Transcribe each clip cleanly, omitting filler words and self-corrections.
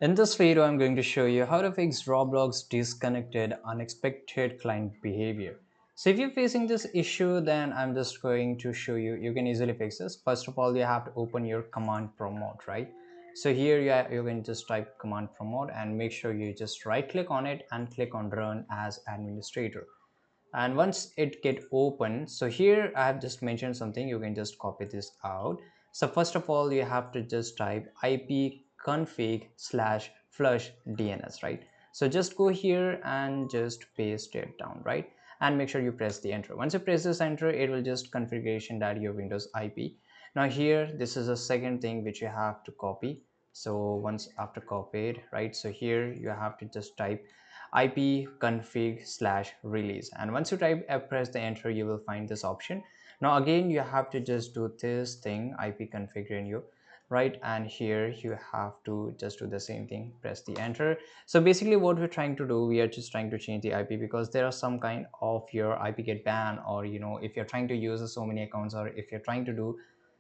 In this video, I'm going to show you how to fix Roblox disconnected unexpected client behavior. So if you're facing this issue, then I'm just going to show you, you can easily fix this. First of all, you have to open your command prompt, right? So here you can just type command prompt and make sure you just right click on it and click on run as administrator. And once it get open, so here I have just mentioned something, you can just copy this out. So first of all, you have to just type ip config slash flush dns, right? So just go here and just paste it down, right? And make sure you press the enter. Once you press this enter, it will just configuration that your windows ip. Now here, this is a second thing which you have to copy. So once after copied, right, so here you have to just type ipconfig slash release, and once you type press the enter, you will find this option. Now again, you have to just do this thing, ipconfig renew, right? And here you have to just do the same thing, press the enter. So basically what we're trying to do, we are just trying to change the ip because there are some kind of your ip get banned, or if you're trying to use so many accounts, or if you're trying to do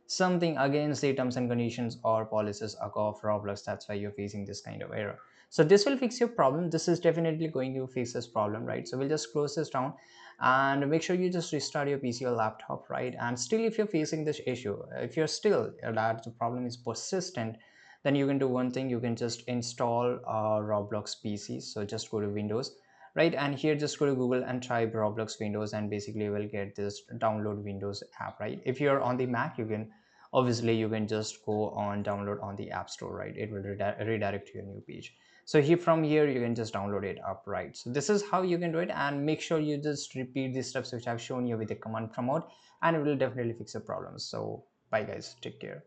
something against the terms and conditions or policies of Roblox, that's why you're facing this kind of error. So this will fix your problem. This is definitely going to fix this problem, right? So we'll just close this down and make sure you just restart your pc or laptop, right? And still, if you're facing this issue, if you're still that the problem is persistent, then you can do one thing. You can just install Roblox pc. So just go to windows, right? And here just go to google and type Roblox windows, and basically you will get this download windows app, right? If you're on the mac, you can obviously you can just go on download on the app store, right? It will redirect to your new page. So here, from here, you can just download it up, right? So this is how you can do it, and make sure you just repeat the steps which I've shown you with the command promote, and it will definitely fix your problems. So bye guys, take care.